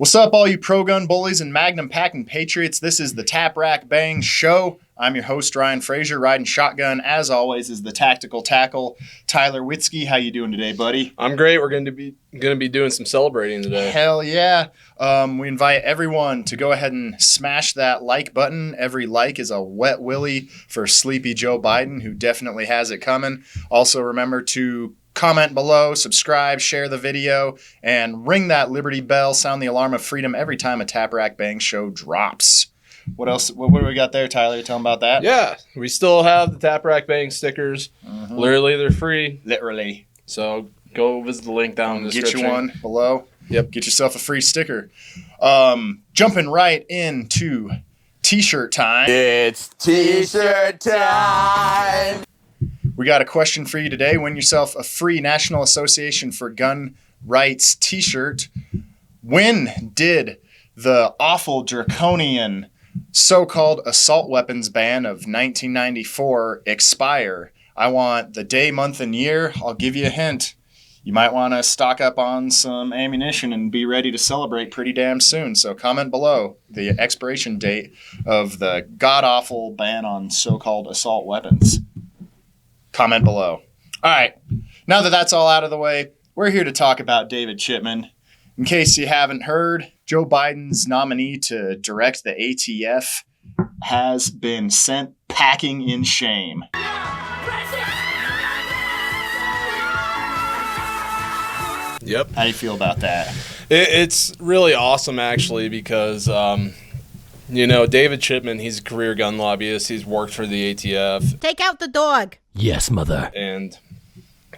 What's up, all you pro-gun bullies and magnum-packing patriots? This is the Tap Rack Bang Show. I'm your host, Ryan Frazier, riding shotgun, as always, is the tactical tackle, Tyler Witzke. How you doing today, buddy? I'm great. We're going to be doing some celebrating today. Hell yeah. We invite everyone to go ahead and smash that like button. Every like is a wet willy for sleepy Joe Biden, who definitely has it coming. Also, remember to comment below, subscribe, share the video, and ring that Liberty bell, sound the alarm of freedom every time a Tap Rack Bang show drops. What else? What do we got there, Tyler? Tell them about that. Yeah, we still have the Tap Rack Bang stickers. Mm-hmm. Literally, they're free. Literally. So go visit the link down in the description. Get you one below. Yep. Get yourself a free sticker. Jumping right into T-shirt time. It's T-shirt time. We got a question for you today. Win yourself a free National Association for Gun Rights T-shirt. When did the awful draconian so-called assault weapons ban of 1994 expire? I want the day, month, and year. I'll give you a hint. You might want to stock up on some ammunition and be ready to celebrate pretty damn soon. So comment below the expiration date of the god-awful ban on so-called assault weapons. Comment below. All right, now that that's all out of the way, we're here to talk about David Chipman. In case you haven't heard, Joe Biden's nominee to direct the ATF has been sent packing in shame. Yep. How do you feel about that? It's really awesome, actually, because, David Chipman, he's a career gun lobbyist. He's worked for the ATF. Take out the dog. Yes, mother. And,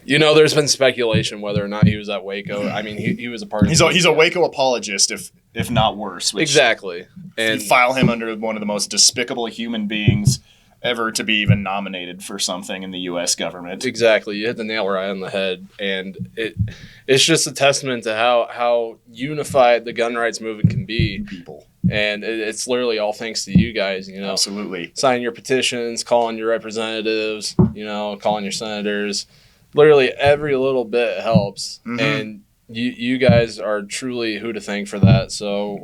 there's been speculation whether or not he was at Waco. I mean, he was a part of He's a Waco apologist, if not worse. Exactly. And you file him under one of the most despicable human beings ever to be even nominated for something in the U.S. government. Exactly. You hit the nail right on the head. And it's just a testament to how unified the gun rights movement can be. People. And it's literally all thanks to you guys, Absolutely. Signing your petitions, calling your representatives, calling your senators. Literally every little bit helps. Mm-hmm. And you guys are truly who to thank for that. So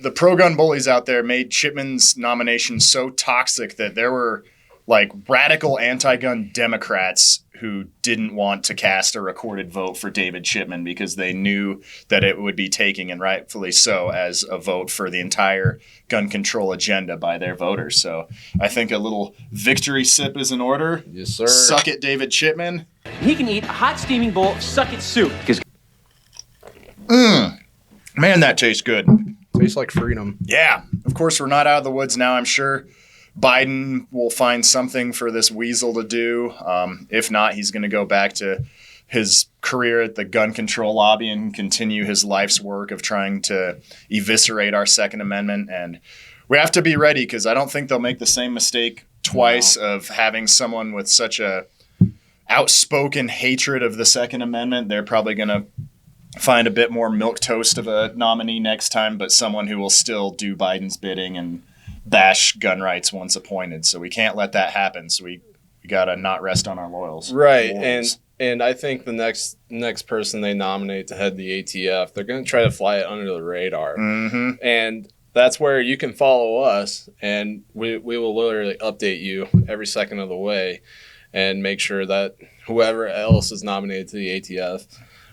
the pro-gun bullies out there made Chipman's nomination so toxic that there were radical anti-gun Democrats who didn't want to cast a recorded vote for David Chipman because they knew that it would be taking, and rightfully so, as a vote for the entire gun control agenda by their voters. So I think a little victory sip is in order. Yes, sir. Suck it, David Chipman. He can eat a hot steaming bowl of suck-it soup. Man, that tastes good. Tastes like freedom. Yeah. Of course, we're not out of the woods now. I'm sure Biden will find something for this weasel to do. If not, he's going to go back to his career at the gun control lobby and continue his life's work of trying to eviscerate our Second Amendment. And we have to be ready because I don't think they'll make the same mistake twice of having someone with such a outspoken hatred of the Second Amendment. They're probably going to find a bit more milquetoast of a nominee next time, but someone who will still do Biden's bidding and bash gun rights once appointed. So we can't let that happen. So we got to not rest on our laurels. Right. And I think the next person they nominate to head the ATF, they're going to try to fly it under the radar. Mm-hmm. And that's where you can follow us, and we will literally update you every second of the way and make sure that whoever else is nominated to the ATF,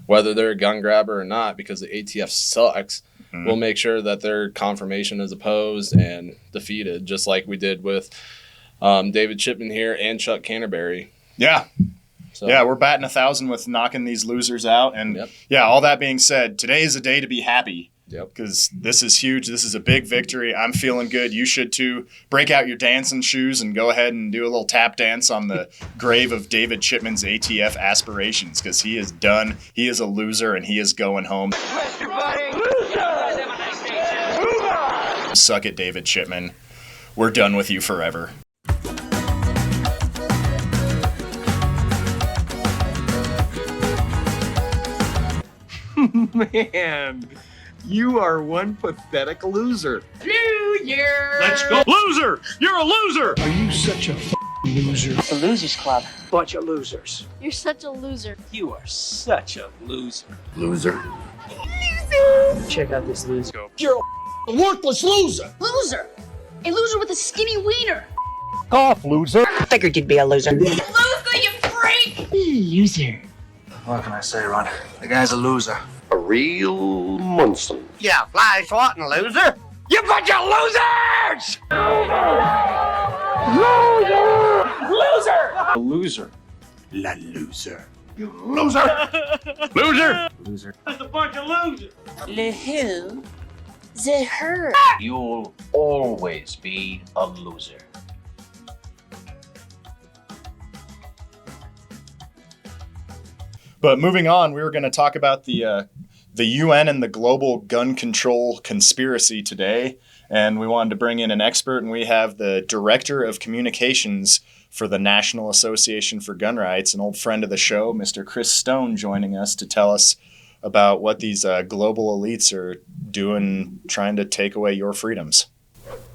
whether they're a gun grabber or not, because the ATF sucks, we'll make sure that their confirmation is opposed and defeated, just like we did with David Chipman here and Chuck Canterbury. Yeah. So, yeah, we're batting 1,000 with knocking these losers out. And all that being said, today is a day to be happy. Yep. Because this is huge. This is a big victory. I'm feeling good. You should too. Break out your dancing shoes and go ahead and do a little tap dance on the grave of David Chipman's ATF aspirations, because he is done. He is a loser and he is going home. Suck it, David Chipman. We're done with you forever. Man, you are one pathetic loser. Youre! Let's go. Loser! You're a loser! Are you such a loser? The Losers Club. Bunch of losers. You're such a loser. You are such a loser. Loser. Loser! Check out this loser. You're a worthless loser. Loser! A loser with a skinny wiener. Off, loser. Figured you'd be a loser. Loser, you freak! Loser. What can I say, Ron? The guy's a loser. A real Munson. Yeah, fly swatting, loser. You bunch of losers! A loser. La loser. Loser! Loser! Loser. That's a bunch of losers. Le who? The her. You'll always be a loser. But moving on, we were going to talk about the UN and the global gun control conspiracy today. And we wanted to bring in an expert, and we have the Director of Communications for the National Association for Gun Rights, an old friend of the show, Mr. Chris Stone, joining us to tell us about what these global elites are doing, trying to take away your freedoms.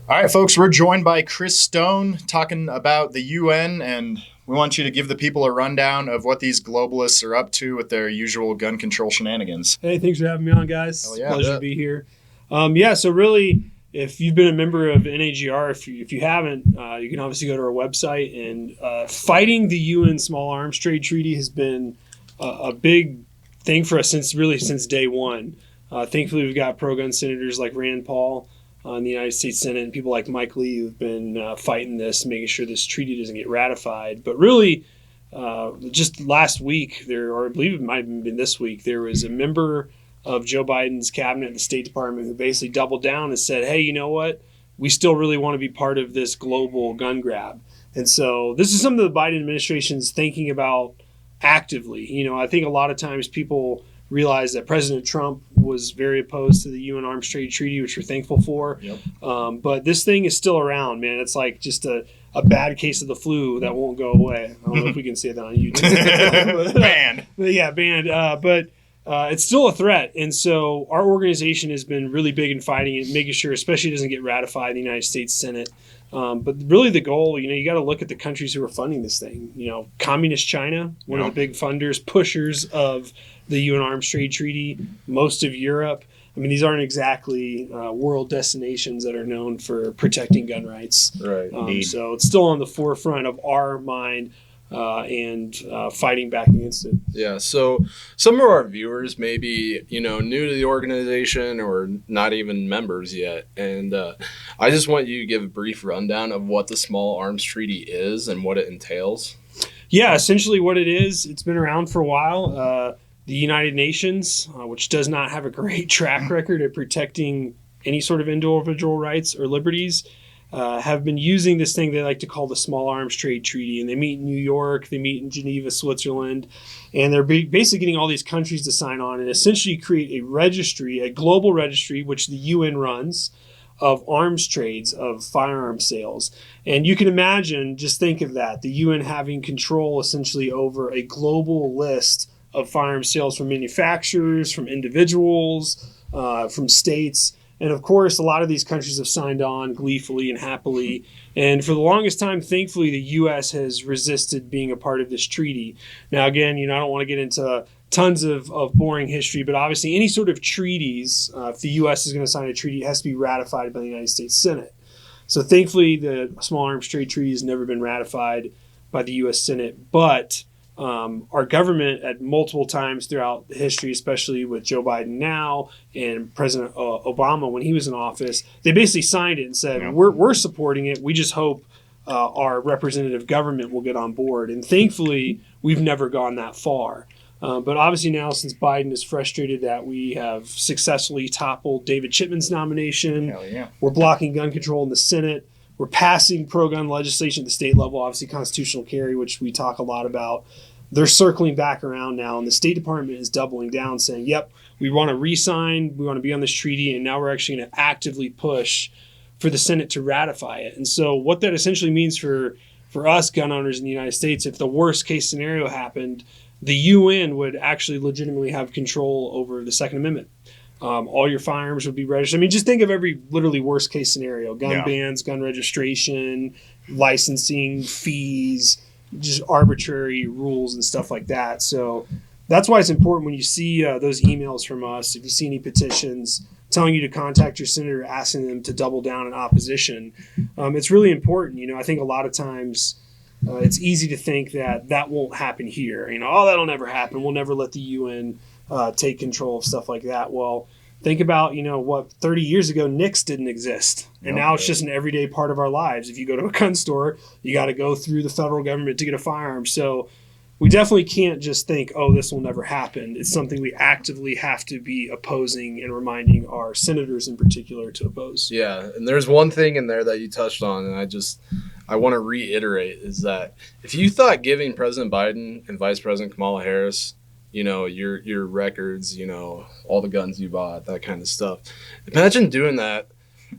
All right, folks, we're joined by Chris Stone talking about the UN, and we want you to give the people a rundown of what these globalists are up to with their usual gun control shenanigans. Hey, thanks for having me on, guys. Hell yeah. Pleasure to be here. So really, if you've been a member of NAGR, if you haven't, you can obviously go to our website. And fighting the UN Small Arms Trade Treaty has been a big thing for us since day one. Thankfully, we've got pro-gun senators like Rand Paul in the United States Senate and people like Mike Lee who've been fighting this, making sure this treaty doesn't get ratified. But really, just last week, or I believe it might have been this week, there was a member of Joe Biden's cabinet, the State Department, who basically doubled down and said, hey, you know what? We still really want to be part of this global gun grab. And so this is something the Biden administration's thinking about actively. You know, I think a lot of times people realize that President Trump was very opposed to the UN Arms Trade Treaty, which we're thankful for. Yep. But this thing is still around, man. It's like just a bad case of the flu that won't go away. I don't know if we can say that on YouTube. Banned. Banned. But it's still a threat. And so our organization has been really big in fighting it, making sure, especially it doesn't get ratified in the United States Senate. But really the goal, you got to look at the countries who are funding this thing. Communist China, one of the big funders, pushers of the UN Arms Trade Treaty, most of Europe. I mean, these aren't exactly world destinations that are known for protecting gun rights. Right. So it's still on the forefront of our mind and fighting back against it. Yeah. So some of our viewers may be, new to the organization or not even members yet. And I just want you to give a brief rundown of what the Small Arms Treaty is and what it entails. Yeah, essentially what it is, it's been around for a while. The United Nations, which does not have a great track record at protecting any sort of individual rights or liberties, have been using this thing they like to call the Small Arms Trade Treaty. And they meet in New York, they meet in Geneva, Switzerland, and they're basically getting all these countries to sign on and essentially create a registry, a global registry, which the UN runs, of arms trades, of firearm sales. And you can imagine, just think of that, the UN having control essentially over a global list of firearm sales from manufacturers, from individuals, from states. And of course, a lot of these countries have signed on gleefully and happily. And for the longest time, thankfully, the U.S. has resisted being a part of this treaty. Now, again, I don't want to get into tons of boring history, but obviously any sort of treaties, if the U.S. is going to sign a treaty, it has to be ratified by the United States Senate. So thankfully, the Small Arms Trade Treaty has never been ratified by the U.S. Senate, but our government at multiple times throughout history, especially with Joe Biden now and President Obama when he was in office, they basically signed it and said, we're supporting it. We just hope our representative government will get on board. And thankfully, we've never gone that far. But obviously now, since Biden is frustrated that we have successfully toppled David Chipman's nomination, we're blocking gun control in the Senate. We're passing pro-gun legislation at the state level, obviously constitutional carry, which we talk a lot about. They're circling back around now, and the State Department is doubling down, saying, yep, we want to re-sign, we want to be on this treaty, and now we're actually going to actively push for the Senate to ratify it. And so what that essentially means for us gun owners in the United States, if the worst case scenario happened, the UN would actually legitimately have control over the Second Amendment. All your firearms would be registered. I mean, just think of every literally worst case scenario: gun bans, gun registration, licensing, fees, just arbitrary rules and stuff like that. So that's why it's important when you see those emails from us, if you see any petitions telling you to contact your senator, asking them to double down in opposition. It's really important. I think a lot of times it's easy to think that won't happen here. That'll never happen. We'll never let the UN take control of stuff like that. Well, think about, 30 years ago, NICS didn't exist. And now it's just an everyday part of our lives. If you go to a gun store, you got to go through the federal government to get a firearm. So we definitely can't just think, this will never happen. It's something we actively have to be opposing and reminding our senators in particular to oppose. Yeah, and there's one thing in there that you touched on, and I want to reiterate, is that if you thought giving President Biden and Vice President Kamala Harris, your records, all the guns you bought, that kind of stuff, imagine doing that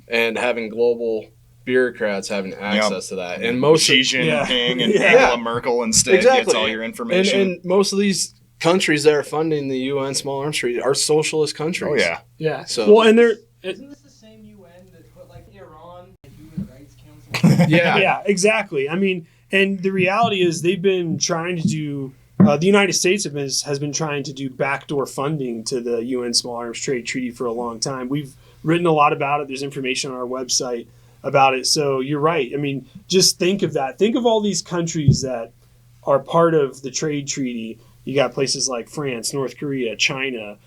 and having global bureaucrats having access to that, and most Xi Jinping and Angela Merkel instead gets all your information. And most of these countries that are funding the UN Small Arms Treaty are socialist countries. Oh yeah. So and they're isn't this the same UN that put Iran in the Human Rights Council? yeah, exactly. I mean, and the reality is they've been trying to do. The United States has been trying to do backdoor funding to the UN Small Arms Trade Treaty for a long time. We've written a lot about it. There's information on our website about it. So you're right. I mean, just think of that. Think of all these countries that are part of the trade treaty. You got places like France, North Korea, China.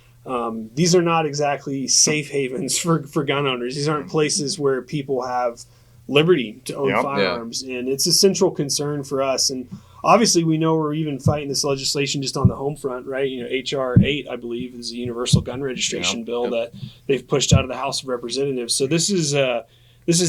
These are not exactly safe havens for gun owners. These aren't places where people have liberty to own firearms. And it's a central concern for us. And obviously, we know we're even fighting this legislation just on the home front, right? H.R. 8, I believe, is a universal gun registration bill that they've pushed out of the House of Representatives. So this is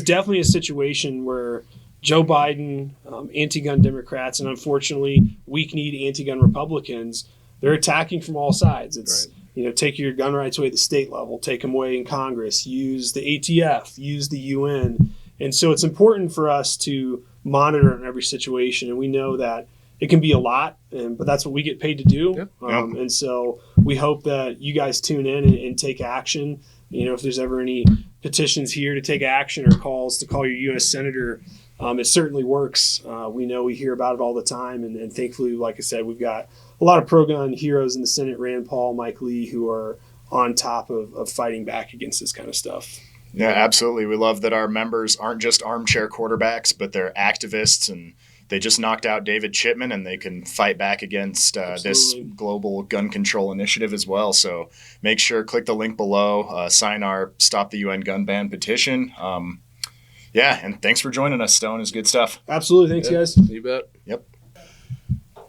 definitely a situation where Joe Biden, anti-gun Democrats, and unfortunately weak-kneed anti-gun Republicans, they're attacking from all sides. It's take your gun rights away at the state level, take them away in Congress, use the ATF, use the UN. And so it's important for us to monitor in every situation. And we know that it can be a lot, but that's what we get paid to do. And so we hope that you guys tune in and take action. If there's ever any petitions here to take action or calls to call your U.S. Senator, it certainly works. We know we hear about it all the time. And thankfully, like I said, we've got a lot of pro-gun heroes in the Senate, Rand Paul, Mike Lee, who are on top of fighting back against this kind of stuff. Yeah, absolutely. We love that our members aren't just armchair quarterbacks, but they're activists, and they just knocked out David Chipman, and they can fight back against this global gun control initiative as well. So make sure, click the link below, sign our Stop the UN Gun Ban petition. And thanks for joining us, Stone. It's good stuff. Absolutely. Thanks, guys. You bet. Yep.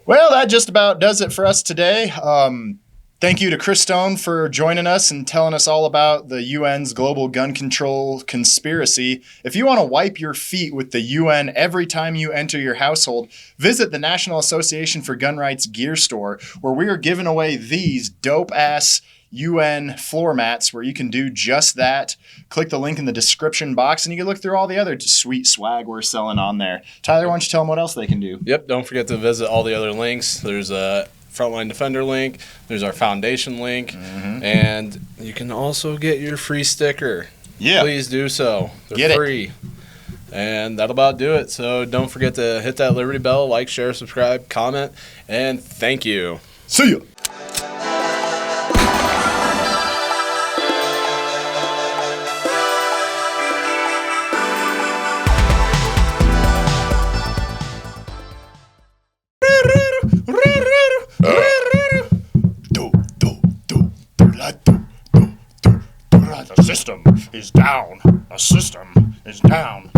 Well, that just about does it for us today. Thank you to Chris Stone for joining us and telling us all about the UN's global gun control conspiracy. If you want to wipe your feet with the UN every time you enter your household, visit the National Association for Gun Rights gear store, where we are giving away these dope-ass UN floor mats where you can do just that. Click the link in the description box and you can look through all the other sweet swag we're selling on there. Tyler, why don't you tell them what else they can do? Yep, don't forget to visit all the other links. There's a Frontline Defender link, there's our foundation link, and you can also get your free sticker. Yeah. Please do so. They're free. And that'll about do it. So don't forget to hit that Liberty bell, like, share, subscribe, comment, and thank you. See ya. The system is down. The system is down.